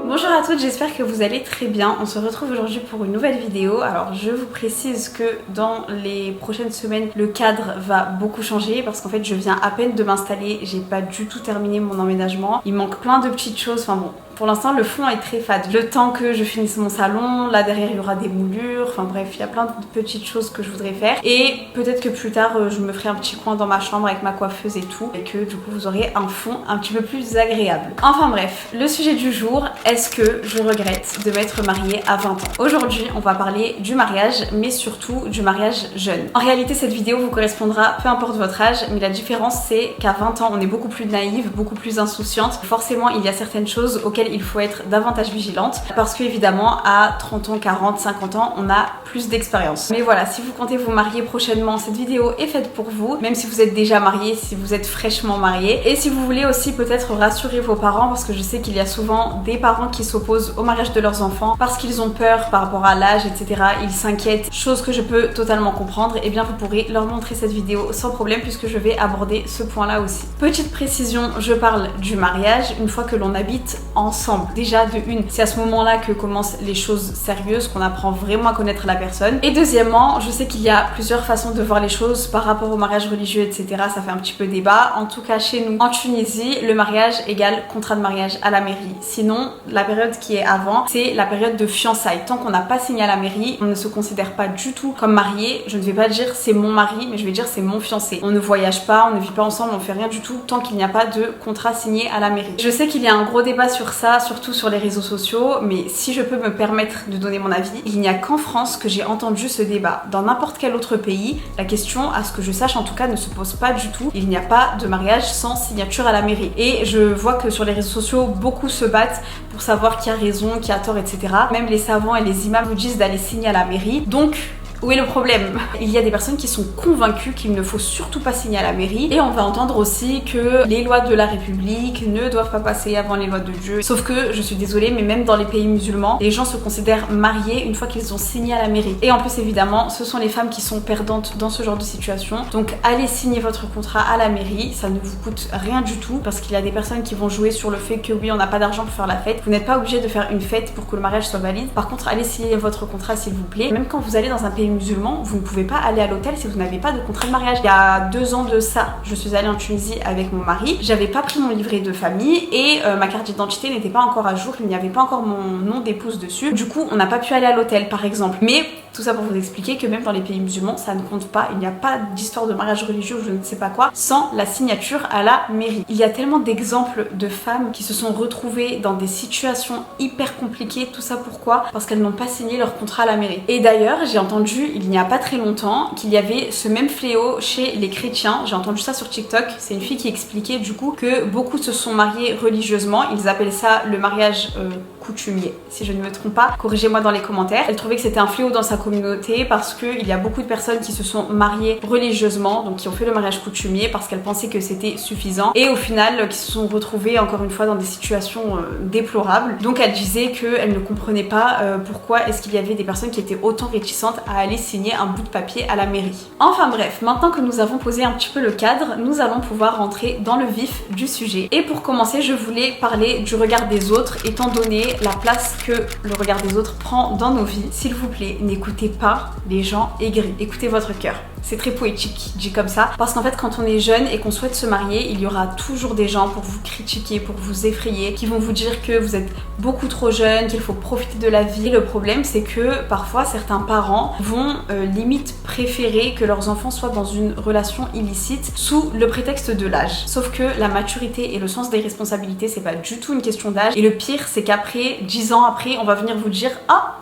Bonjour à toutes, j'espère que vous allez très bien. On se retrouve aujourd'hui pour une nouvelle vidéo. Alors je vous précise que dans les prochaines semaines, le cadre va beaucoup changer parce qu'en fait je viens à peine de m'installer, j'ai pas du tout terminé mon emménagement. Il manque plein de petites choses, enfin bon. Pour l'instant, le fond est très fade. Le temps que je finisse mon salon, là derrière il y aura des moulures, enfin bref, il y a plein de petites choses que je voudrais faire. Et peut-être que plus tard, je me ferai un petit coin dans ma chambre avec ma coiffeuse et tout, et que du coup vous aurez un fond un petit peu plus agréable. Enfin bref, le sujet du jour, est-ce que je regrette de m'être mariée à 20 ans? Aujourd'hui, on va parler du mariage, mais surtout du mariage jeune. En réalité, cette vidéo vous correspondra peu importe votre âge, mais la différence c'est qu'à 20 ans, on est beaucoup plus naïve, beaucoup plus insouciante. Forcément, il y a certaines choses auxquelles il faut être davantage vigilante parce que évidemment à 30 ans, 40, 50 ans on a plus d'expérience. Mais voilà, si vous comptez vous marier prochainement, cette vidéo est faite pour vous, même si vous êtes déjà marié, si vous êtes fraîchement marié, et si vous voulez aussi peut-être rassurer vos parents, parce que je sais qu'il y a souvent des parents qui s'opposent au mariage de leurs enfants parce qu'ils ont peur par rapport à l'âge, etc. Ils s'inquiètent, chose que je peux totalement comprendre. Et bien vous pourrez leur montrer cette vidéo sans problème puisque je vais aborder ce point là aussi. Petite précision, je parle du mariage une fois que l'on habite ensemble. Déjà de une, c'est à ce moment là que commencent les choses sérieuses, qu'on apprend vraiment à connaître la personne. Et deuxièmement, je sais qu'il y a plusieurs façons de voir les choses par rapport au mariage religieux, etc. Ça fait un petit peu débat. En tout cas chez nous en Tunisie, le mariage égale contrat de mariage à la mairie. Sinon, la période qui est avant, c'est la période de fiançailles. Tant qu'on n'a pas signé à la mairie, on ne se considère pas du tout comme marié. Je ne vais pas dire c'est mon mari, mais je vais dire c'est mon fiancé. On ne voyage pas, on ne vit pas ensemble, on fait rien du tout tant qu'il n'y a pas de contrat signé à la mairie. Je sais qu'il y a un gros débat sur ça, surtout sur les réseaux sociaux, mais si je peux me permettre de donner mon avis, il n'y a qu'en France que j'ai entendu ce débat. Dans n'importe quel autre pays, la question, à ce que je sache en tout cas, ne se pose pas du tout. Il n'y a pas de mariage sans signature à la mairie. Et je vois que sur les réseaux sociaux, beaucoup se battent pour savoir qui a raison, qui a tort, etc. Même les savants et les imams vous disent d'aller signer à la mairie. Donc, où est le problème? Il y a des personnes qui sont convaincues qu'il ne faut surtout pas signer à la mairie, et on va entendre aussi que les lois de la République ne doivent pas passer avant les lois de Dieu. Sauf que, je suis désolée, mais même dans les pays musulmans, les gens se considèrent mariés une fois qu'ils ont signé à la mairie. Et en plus évidemment, ce sont les femmes qui sont perdantes dans ce genre de situation. Donc allez signer votre contrat à la mairie, ça ne vous coûte rien du tout, parce qu'il y a des personnes qui vont jouer sur le fait que oui, on n'a pas d'argent pour faire la fête. Vous n'êtes pas obligé de faire une fête pour que le mariage soit valide. Par contre, allez signer votre contrat s'il vous plaît. Même quand vous allez dans un pays musulman, vous ne pouvez pas aller à l'hôtel si vous n'avez pas de contrat de mariage. Il y a 2 ans de ça, je suis allée en Tunisie avec mon mari, j'avais pas pris mon livret de famille et ma carte d'identité n'était pas encore à jour, il n'y avait pas encore mon nom d'épouse dessus. Du coup, on n'a pas pu aller à l'hôtel par exemple. Mais tout ça pour vous expliquer que même dans les pays musulmans, ça ne compte pas. Il n'y a pas d'histoire de mariage religieux ou je ne sais pas quoi sans la signature à la mairie. Il y a tellement d'exemples de femmes qui se sont retrouvées dans des situations hyper compliquées. Tout ça pourquoi? Parce qu'elles n'ont pas signé leur contrat à la mairie. Et d'ailleurs, j'ai entendu il n'y a pas très longtemps qu'il y avait ce même fléau chez les chrétiens. J'ai entendu ça sur TikTok. C'est une fille qui expliquait du coup que beaucoup se sont mariés religieusement. Ils appellent ça le mariage coutumier, si je ne me trompe pas. Corrigez-moi dans les commentaires. Elle trouvait que c'était un fléau dans sa communauté parce qu'il y a beaucoup de personnes qui se sont mariées religieusement, donc qui ont fait le mariage coutumier parce qu'elles pensaient que c'était suffisant et au final qui se sont retrouvées encore une fois dans des situations déplorables. Donc elle disait qu'elle ne comprenait pas pourquoi est-ce qu'il y avait des personnes qui étaient autant réticentes à aller signer un bout de papier à la mairie. Enfin bref, maintenant que nous avons posé un petit peu le cadre, nous allons pouvoir rentrer dans le vif du sujet. Et pour commencer, je voulais parler du regard des autres, étant donné la place que le regard des autres prend dans nos vies. S'il vous plaît, n'écoutez pas les gens aigris, écoutez votre cœur. C'est très poétique, dit comme ça, parce qu'en fait quand on est jeune et qu'on souhaite se marier, il y aura toujours des gens pour vous critiquer, pour vous effrayer, qui vont vous dire que vous êtes beaucoup trop jeune, qu'il faut profiter de la vie. Et le problème c'est que parfois certains parents vont limite préférer que leurs enfants soient dans une relation illicite sous le prétexte de l'âge. Sauf que la maturité et le sens des responsabilités, c'est pas du tout une question d'âge. Et le pire c'est qu'après, 10 ans après, on va venir vous dire « Ah,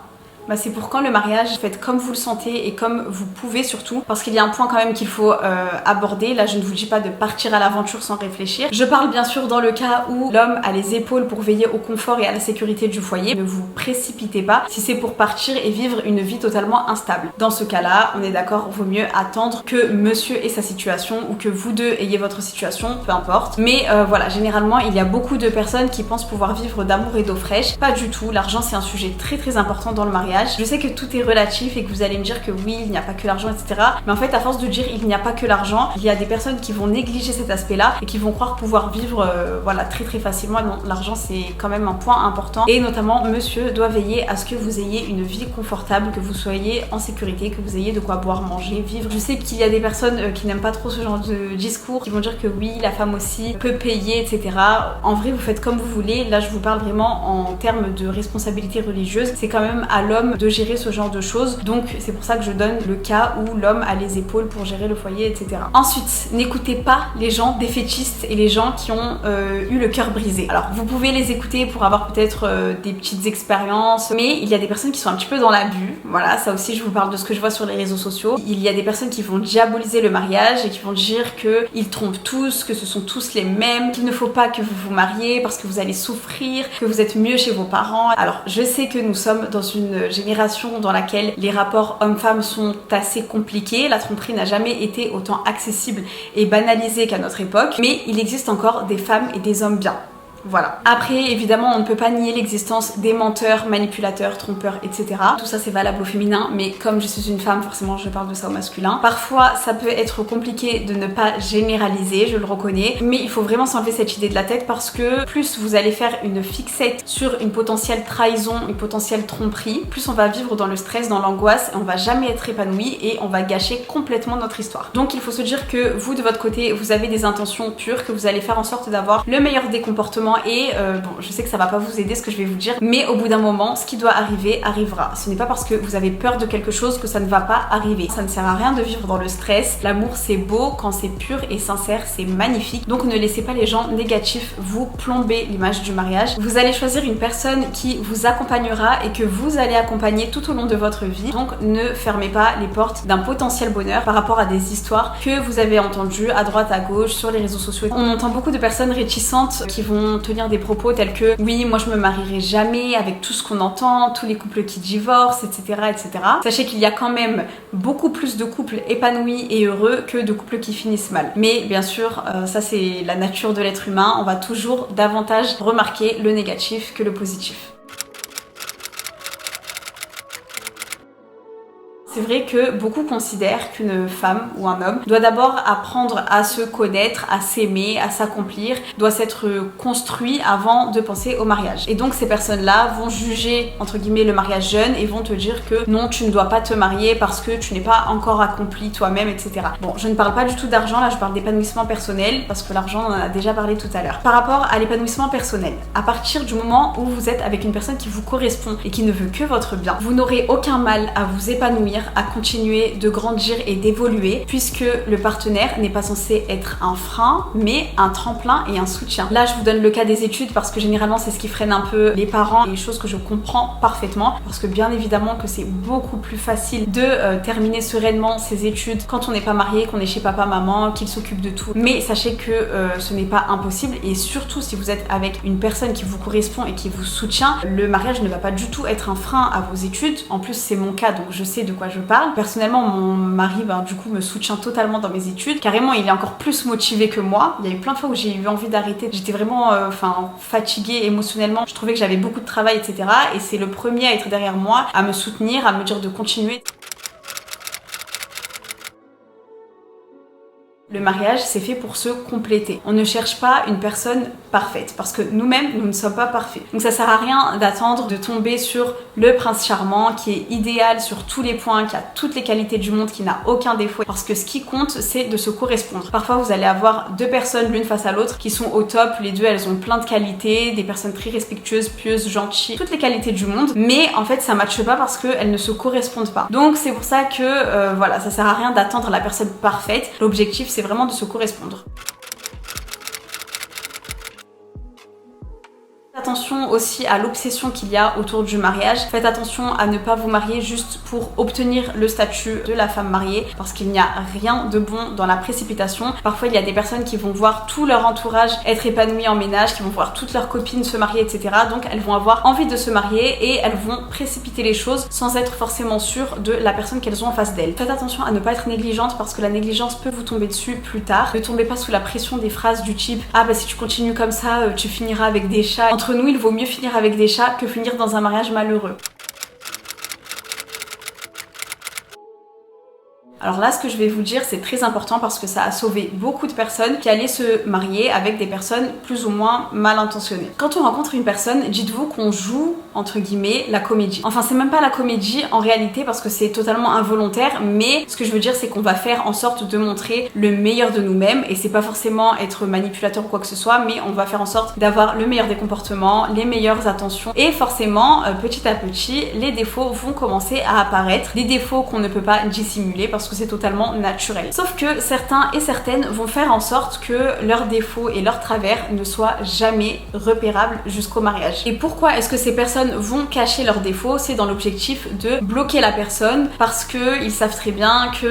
bah c'est pour quand le mariage? Faites comme vous le sentez et comme vous pouvez surtout, parce qu'il y a un point quand même qu'il faut aborder. Là je ne vous dis pas de partir à l'aventure sans réfléchir. Je parle bien sûr dans le cas où l'homme a les épaules pour veiller au confort et à la sécurité du foyer. Ne vous précipitez pas si c'est pour partir et vivre une vie totalement instable. Dans ce cas-là, on est d'accord, vaut mieux attendre que monsieur ait sa situation ou que vous deux ayez votre situation, peu importe. Mais voilà, généralement il y a beaucoup de personnes qui pensent pouvoir vivre d'amour et d'eau fraîche. Pas du tout, l'argent c'est un sujet très très important dans le mariage. mariage. Je sais que tout est relatif et que vous allez me dire que oui, il n'y a pas que l'argent, etc. Mais en fait, à force de dire il n'y a pas que l'argent, il y a des personnes qui vont négliger cet aspect-là et qui vont croire pouvoir vivre voilà, très facilement. Non, l'argent c'est quand même un point important et notamment monsieur doit veiller à ce que vous ayez une vie confortable, que vous soyez en sécurité, que vous ayez de quoi boire, manger, vivre. Je sais qu'il y a des personnes qui n'aiment pas trop ce genre de discours, qui vont dire que oui, la femme aussi peut payer, etc. En vrai, vous faites comme vous voulez. Là, je vous parle vraiment en termes de responsabilité religieuse. C'est quand même à l'homme de gérer ce genre de choses. Donc, c'est pour ça que je donne le cas où l'homme a les épaules pour gérer le foyer, etc. Ensuite, n'écoutez pas les gens défaitistes et les gens qui ont eu le cœur brisé. Alors, vous pouvez les écouter pour avoir peut-être des petites expériences, mais il y a des personnes qui sont un petit peu dans l'abus. Voilà, ça aussi, je vous parle de ce que je vois sur les réseaux sociaux. Il y a des personnes qui vont diaboliser le mariage et qui vont dire qu'ils trompent tous, que ce sont tous les mêmes, qu'il ne faut pas que vous vous mariez parce que vous allez souffrir, que vous êtes mieux chez vos parents. Alors, je sais que nous sommes dans une génération dans laquelle les rapports hommes-femmes sont assez compliqués. La tromperie n'a jamais été autant accessible et banalisée qu'à notre époque, mais il existe encore des femmes et des hommes bien. Voilà. Après, évidemment, on ne peut pas nier l'existence des menteurs, manipulateurs, trompeurs, etc. Tout ça, c'est valable au féminin, mais comme je suis une femme, forcément, je parle de ça au masculin. Parfois, ça peut être compliqué de ne pas généraliser, je le reconnais, mais il faut vraiment s'enlever cette idée de la tête parce que plus vous allez faire une fixette sur une potentielle trahison, une potentielle tromperie, plus on va vivre dans le stress, dans l'angoisse, et on va jamais être épanoui et on va gâcher complètement notre histoire. Donc, il faut se dire que vous, de votre côté, vous avez des intentions pures, que vous allez faire en sorte d'avoir le meilleur des comportements. Et bon, je sais que ça va pas vous aider ce que je vais vous dire, mais au bout d'un moment, ce qui doit arriver arrivera. Ce n'est pas parce que vous avez peur de quelque chose que ça ne va pas arriver. Ça ne sert à rien de vivre dans le stress. L'amour c'est beau, quand c'est pur et sincère, c'est magnifique. Donc ne laissez pas les gens négatifs vous plomber l'image du mariage. Vous allez choisir une personne qui vous accompagnera et que vous allez accompagner tout au long de votre vie. Donc ne fermez pas les portes d'un potentiel bonheur par rapport à des histoires que vous avez entendues à droite, à gauche, sur les réseaux sociaux. On entend beaucoup de personnes réticentes qui vont tenir des propos tels que oui, moi je me marierai jamais, avec tout ce qu'on entend, tous les couples qui divorcent, etc., etc. Sachez qu'il y a quand même beaucoup plus de couples épanouis et heureux que de couples qui finissent mal. Mais bien sûr, ça c'est la nature de l'être humain, on va toujours davantage remarquer le négatif que le positif. C'est vrai que beaucoup considèrent qu'une femme ou un homme doit d'abord apprendre à se connaître, à s'aimer, à s'accomplir, doit s'être construit avant de penser au mariage. Et donc ces personnes-là vont juger entre guillemets le mariage jeune et vont te dire que non, tu ne dois pas te marier parce que tu n'es pas encore accompli toi-même, etc. Bon, je ne parle pas du tout d'argent, là je parle d'épanouissement personnel parce que l'argent on en a déjà parlé tout à l'heure. Par rapport à l'épanouissement personnel, à partir du moment où vous êtes avec une personne qui vous correspond et qui ne veut que votre bien, vous n'aurez aucun mal à vous épanouir, à continuer de grandir et d'évoluer puisque le partenaire n'est pas censé être un frein mais un tremplin et un soutien. Là je vous donne le cas des études parce que généralement c'est ce qui freine un peu les parents et choses que je comprends parfaitement parce que bien évidemment que c'est beaucoup plus facile de terminer sereinement ses études quand on n'est pas marié, qu'on est chez papa, maman, qu'il s'occupe de tout. Mais sachez que ce n'est pas impossible et surtout si vous êtes avec une personne qui vous correspond et qui vous soutient, le mariage ne va pas du tout être un frein à vos études. En plus c'est mon cas donc je sais de quoi je parle. Personnellement, mon mari, du coup, me soutient totalement dans mes études. Carrément, il est encore plus motivé que moi. Il y a eu plein de fois où j'ai eu envie d'arrêter. J'étais vraiment fatiguée émotionnellement. Je trouvais que j'avais beaucoup de travail, etc. Et c'est le premier à être derrière moi, à me soutenir, à me dire de continuer. Le mariage, c'est fait pour se compléter. On ne cherche pas une personne parfaite parce que nous-mêmes, nous ne sommes pas parfaits. Donc ça sert à rien d'attendre de tomber sur le prince charmant qui est idéal sur tous les points, qui a toutes les qualités du monde, qui n'a aucun défaut. Parce que ce qui compte, c'est de se correspondre. Parfois, vous allez avoir deux personnes l'une face à l'autre qui sont au top. Les deux, elles ont plein de qualités, des personnes très respectueuses, pieuses, gentilles, toutes les qualités du monde. Mais en fait, ça matche pas parce qu'elles ne se correspondent pas. Donc c'est pour ça que voilà, ça sert à rien d'attendre la personne parfaite. L'objectif, c'est vraiment de se correspondre. Attention aussi à l'obsession qu'il y a autour du mariage. Faites attention à ne pas vous marier juste pour obtenir le statut de la femme mariée parce qu'il n'y a rien de bon dans la précipitation. Parfois il y a des personnes qui vont voir tout leur entourage être épanoui en ménage, qui vont voir toutes leurs copines se marier, etc. Donc elles vont avoir envie de se marier et elles vont précipiter les choses sans être forcément sûres de la personne qu'elles ont en face d'elles. Faites attention à ne pas être négligente parce que la négligence peut vous tomber dessus plus tard. Ne tombez pas sous la pression des phrases du type « Ah bah si tu continues comme ça, tu finiras avec des chats ». Entre nous, il vaut mieux finir avec des chats que finir dans un mariage malheureux. Alors là, ce que je vais vous dire, c'est très important parce que ça a sauvé beaucoup de personnes qui allaient se marier avec des personnes plus ou moins mal intentionnées. Quand on rencontre une personne, dites-vous qu'on joue entre guillemets la comédie. Enfin, c'est même pas la comédie en réalité parce que c'est totalement involontaire, mais ce que je veux dire, c'est qu'on va faire en sorte de montrer le meilleur de nous-mêmes, et c'est pas forcément être manipulateur ou quoi que ce soit, mais on va faire en sorte d'avoir le meilleur des comportements, les meilleures attentions, et forcément petit à petit les défauts vont commencer à apparaître, des défauts qu'on ne peut pas dissimuler parce que c'est totalement naturel. Sauf que certains et certaines vont faire en sorte que leurs défauts et leurs travers ne soient jamais repérables jusqu'au mariage. Et pourquoi est-ce que ces personnes vont cacher leurs défauts? C'est dans l'objectif de bloquer la personne parce que ils savent très bien que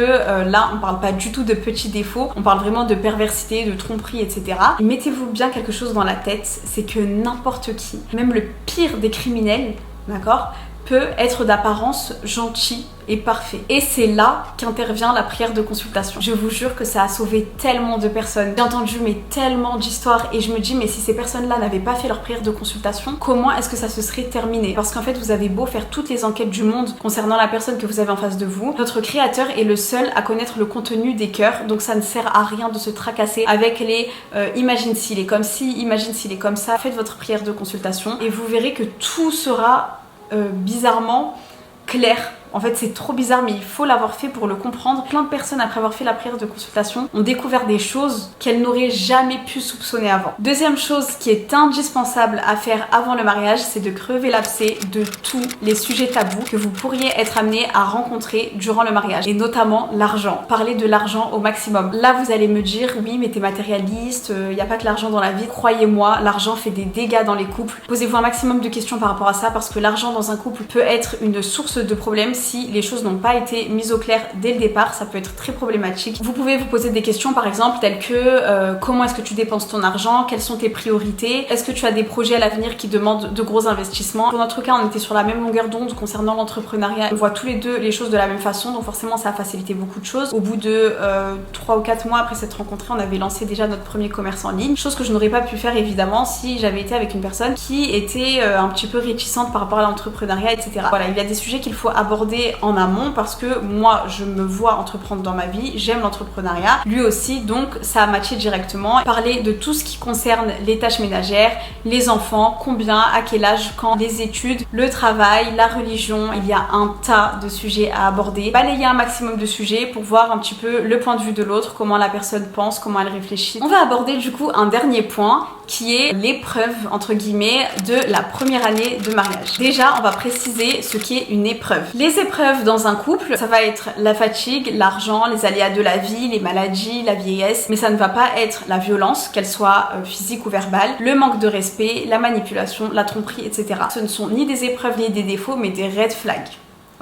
là on parle pas du tout de petits défauts, on parle vraiment de perversité, de tromperie, etc. Et mettez-vous bien quelque chose dans la tête, c'est que n'importe qui, même le pire des criminels, d'accord, peut être d'apparence gentil et parfait. Et c'est là qu'intervient la prière de consultation. Je vous jure que ça a sauvé tellement de personnes. J'ai entendu mais tellement d'histoires et je me dis mais si ces personnes-là n'avaient pas fait leur prière de consultation, comment est-ce que ça se serait terminé? Parce qu'en fait vous avez beau faire toutes les enquêtes du monde concernant la personne que vous avez en face de vous, notre créateur est le seul à connaître le contenu des cœurs, donc ça ne sert à rien de se tracasser avec les imagine s'il est comme ci, imagine s'il est comme ça. Faites votre prière de consultation et vous verrez que tout sera bizarrement clair. En fait, c'est trop bizarre, mais il faut l'avoir fait pour le comprendre. Plein de personnes, après avoir fait la prière de consultation, ont découvert des choses qu'elles n'auraient jamais pu soupçonner avant. Deuxième chose qui est indispensable à faire avant le mariage, c'est de crever l'abcès de tous les sujets tabous que vous pourriez être amené à rencontrer durant le mariage. Et notamment l'argent. Parlez de l'argent au maximum. Là, vous allez me dire, oui, mais t'es matérialiste, il n'y a pas que l'argent dans la vie. Croyez-moi, l'argent fait des dégâts dans les couples. Posez-vous un maximum de questions par rapport à ça, parce que l'argent dans un couple peut être une source de problèmes si les choses n'ont pas été mises au clair dès le départ. Ça peut être très problématique. Vous pouvez vous poser des questions par exemple telles que comment est-ce que tu dépenses ton argent, quelles sont tes priorités, est-ce que tu as des projets à l'avenir qui demandent de gros investissements. Pour notre cas, on était sur la même longueur d'onde concernant l'entrepreneuriat, on voit tous les deux les choses de la même façon, donc forcément ça a facilité beaucoup de choses. Au bout de 3 ou 4 mois après s'être rencontrés, on avait lancé déjà notre premier commerce en ligne, chose que je n'aurais pas pu faire évidemment si j'avais été avec une personne qui était un petit peu réticente par rapport à l'entrepreneuriat, etc. Voilà, il y a des sujets qu'il faut aborder en amont parce que moi je me vois entreprendre dans ma vie, j'aime l'entrepreneuriat, lui aussi, donc ça a matché directement. Parler de tout ce qui concerne les tâches ménagères, les enfants, combien, à quel âge, quand, les études, le travail, la religion, il y a un tas de sujets à aborder. Balayer un maximum de sujets pour voir un petit peu le point de vue de l'autre, comment la personne pense, comment elle réfléchit. On va aborder du coup un dernier point qui est l'épreuve entre guillemets de la première année de mariage. Déjà, on va préciser ce qu'est une épreuve. Les épreuves dans un couple, ça va être la fatigue, l'argent, les aléas de la vie, les maladies, la vieillesse, mais ça ne va pas être la violence, qu'elle soit physique ou verbale, le manque de respect, la manipulation, la tromperie, etc. Ce ne sont ni des épreuves ni des défauts, mais des red flags.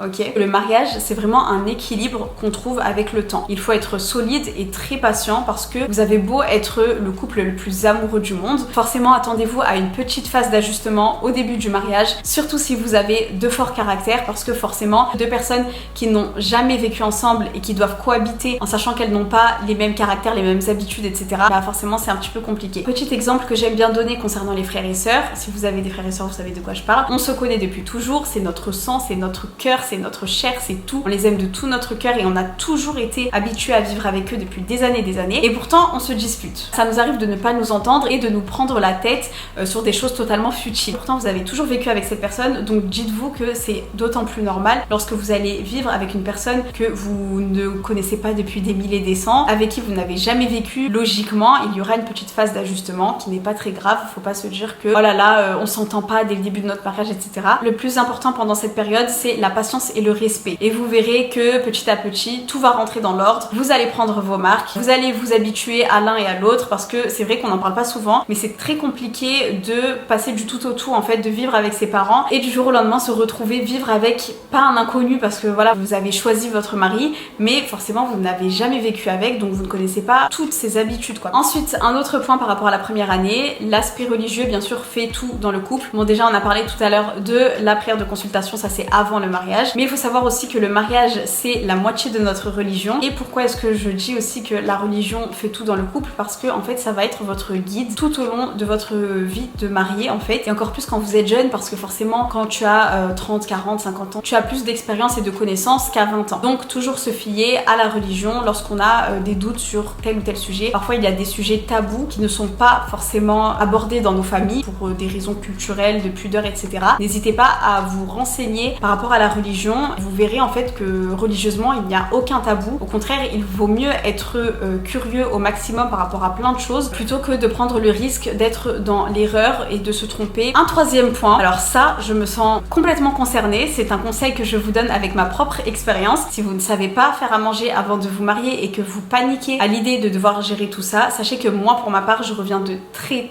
Ok. Le mariage, c'est vraiment un équilibre qu'on trouve avec le temps. Il faut être solide et très patient parce que vous avez beau être le couple le plus amoureux du monde, forcément attendez-vous à une petite phase d'ajustement au début du mariage, surtout si vous avez de forts caractères, parce que forcément deux personnes qui n'ont jamais vécu ensemble et qui doivent cohabiter en sachant qu'elles n'ont pas les mêmes caractères, les mêmes habitudes, etc. Bah forcément c'est un petit peu compliqué. Petit exemple que j'aime bien donner concernant les frères et sœurs, si vous avez des frères et sœurs vous savez de quoi je parle, on se connaît depuis toujours, c'est notre sang, c'est notre cœur, c'est notre chair, c'est tout. On les aime de tout notre cœur et on a toujours été habitués à vivre avec eux depuis des années et pourtant on se dispute. Ça nous arrive de ne pas nous entendre et de nous prendre la tête sur des choses totalement futiles. Pourtant vous avez toujours vécu avec cette personne, donc dites-vous que c'est d'autant plus normal lorsque vous allez vivre avec une personne que vous ne connaissez pas depuis des milliers et des cents, avec qui vous n'avez jamais vécu. Logiquement, il y aura une petite phase d'ajustement qui n'est pas très grave. Faut pas se dire que oh là là, on s'entend pas dès le début de notre mariage, etc. Le plus important pendant cette période, c'est la patience et le respect. Et vous verrez que petit à petit, tout va rentrer dans l'ordre. Vous allez prendre vos marques, vous allez vous habituer à l'un et à l'autre parce que c'est vrai qu'on n'en parle pas souvent, mais c'est très compliqué de passer du tout au tout en fait, de vivre avec ses parents et du jour au lendemain se retrouver vivre avec pas un inconnu parce que voilà, vous avez choisi votre mari, mais forcément vous n'avez jamais vécu avec, donc vous ne connaissez pas toutes ses habitudes quoi. Ensuite, un autre point par rapport à la première année, l'aspect religieux bien sûr fait tout dans le couple. Bon déjà on a parlé tout à l'heure de la prière de consultation, ça c'est avant le mariage. mariage. Mais il faut savoir aussi que le mariage c'est la moitié de notre religion. Et pourquoi est-ce que je dis aussi que la religion fait tout dans le couple? Parce que en fait ça va être votre guide tout au long de votre vie de mariée en fait. Et encore plus quand vous êtes jeune, parce que forcément quand tu as 30, 40, 50 ans, tu as plus d'expérience et de connaissances qu'à 20 ans. Donc toujours se fier à la religion lorsqu'on a des doutes sur tel ou tel sujet. Parfois il y a des sujets tabous qui ne sont pas forcément abordés dans nos familles pour des raisons culturelles, de pudeur, etc. N'hésitez pas à vous renseigner par rapport à la religion. Vous verrez en fait que religieusement il n'y a aucun tabou. Au contraire, il vaut mieux être curieux au maximum par rapport à plein de choses plutôt que de prendre le risque d'être dans l'erreur et de se tromper. Un troisième point, alors ça je me sens complètement concernée, c'est un conseil que je vous donne avec ma propre expérience. Si vous ne savez pas faire à manger avant de vous marier et que vous paniquez à l'idée de devoir gérer tout ça, sachez que moi pour ma part je reviens de très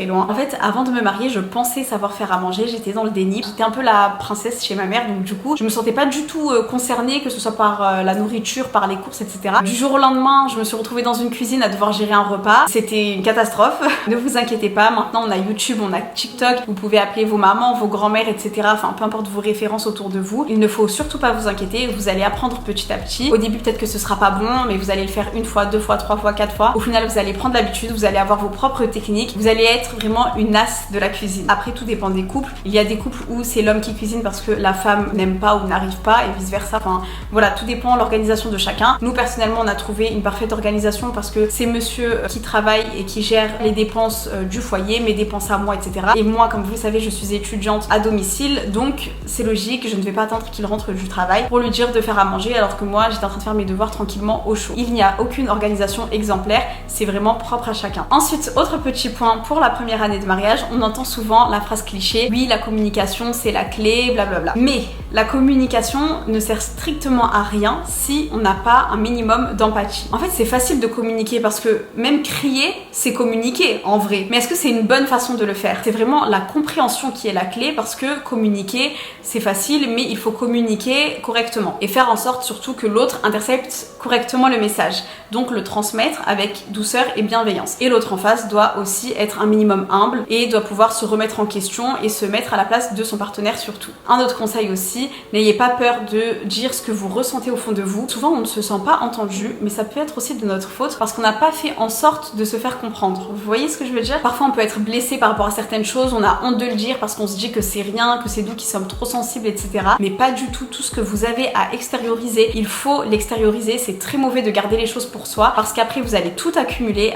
loin. En fait avant de me marier je pensais savoir faire à manger, j'étais dans le déni, j'étais un peu la princesse chez ma mère, donc du coup je me sentais pas du tout concernée, que ce soit par la nourriture, par les courses, etc. Du jour au lendemain je me suis retrouvée dans une cuisine à devoir gérer un repas, c'était une catastrophe. Ne vous inquiétez pas, maintenant on a YouTube, on a TikTok, vous pouvez appeler vos mamans, vos grand-mères, etc. Enfin peu importe vos références autour de vous, il ne faut surtout pas vous inquiéter, vous allez apprendre petit à petit. Au début peut-être que ce sera pas bon, mais vous allez le faire une fois, deux fois, trois fois, quatre fois. Au final vous allez prendre l'habitude, vous allez avoir vos propres techniques, vous allez être vraiment une as de la cuisine. Après tout dépend des couples, il y a des couples où c'est l'homme qui cuisine parce que la femme n'aime pas ou n'arrive pas et vice versa. Enfin voilà, tout dépend de l'organisation de chacun. Nous personnellement on a trouvé une parfaite organisation parce que c'est monsieur qui travaille et qui gère les dépenses du foyer, mes dépenses à moi, etc. Et moi comme vous le savez je suis étudiante à domicile, donc c'est logique, je ne vais pas attendre qu'il rentre du travail pour lui dire de faire à manger alors que moi j'étais en train de faire mes devoirs tranquillement au chaud. Il n'y a aucune organisation exemplaire, c'est vraiment propre à chacun. Ensuite, autre petit point pour la première année de mariage, on entend souvent la phrase cliché, oui la communication c'est la clé, blablabla. Mais la communication ne sert strictement à rien si on n'a pas un minimum d'empathie. En fait c'est facile de communiquer parce que même crier c'est communiquer en vrai, mais est-ce que c'est une bonne façon de le faire? C'est vraiment la compréhension qui est la clé, parce que communiquer c'est facile mais il faut communiquer correctement et faire en sorte surtout que l'autre intercepte correctement le message, donc le transmettre avec douceur et bienveillance. Et l'autre en face doit aussi être un minimum humble et doit pouvoir se remettre en question et se mettre à la place de son partenaire surtout. Un autre conseil aussi, n'ayez pas peur de dire ce que vous ressentez au fond de vous. Souvent on ne se sent pas entendu, mais ça peut être aussi de notre faute parce qu'on n'a pas fait en sorte de se faire comprendre. Vous voyez ce que je veux dire? Parfois on peut être blessé par rapport à certaines choses, on a honte de le dire parce qu'on se dit que c'est rien, que c'est nous qui sommes trop sensibles, etc. Mais pas du tout. Tout ce que vous avez à extérioriser, il faut l'extérioriser. C'est très mauvais de garder les choses pour soi parce qu'après vous allez tout accumuler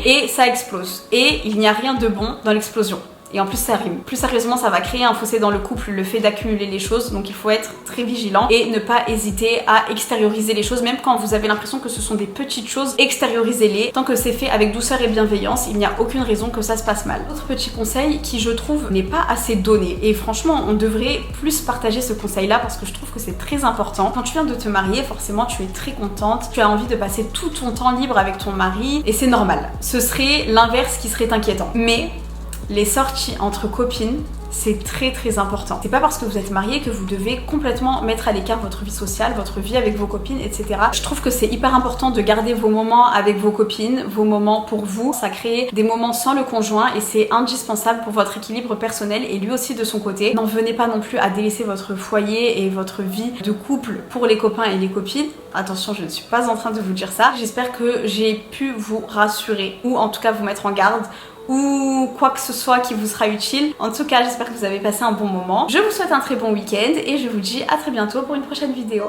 et ça explose. Et il n'y a rien de bon dans l'explosion. Et en plus ça rime. Plus sérieusement ça va créer un fossé dans le couple, le fait d'accumuler les choses, donc il faut être très vigilant et ne pas hésiter à extérioriser les choses, même quand vous avez l'impression que ce sont des petites choses, extériorisez-les. Tant que c'est fait avec douceur et bienveillance, il n'y a aucune raison que ça se passe mal. Autre petit conseil qui je trouve n'est pas assez donné, et franchement on devrait plus partager ce conseil là parce que je trouve que c'est très important. Quand tu viens de te marier, forcément tu es très contente, tu as envie de passer tout ton temps libre avec ton mari et c'est normal. Ce serait l'inverse qui serait inquiétant. Mais les sorties entre copines, c'est très important. C'est pas parce que vous êtes mariés que vous devez complètement mettre à l'écart votre vie sociale, votre vie avec vos copines, etc. Je trouve que c'est hyper important de garder vos moments avec vos copines, vos moments pour vous. Ça crée des moments sans le conjoint et c'est indispensable pour votre équilibre personnel et lui aussi de son côté. N'en venez pas non plus à délaisser votre foyer et votre vie de couple pour les copains et les copines. Attention, je ne suis pas en train de vous dire ça. J'espère que j'ai pu vous rassurer ou en tout cas vous mettre en garde ou quoi que ce soit qui vous sera utile. En tout cas, j'espère que vous avez passé un bon moment. Je vous souhaite un très bon week-end et je vous dis à très bientôt pour une prochaine vidéo.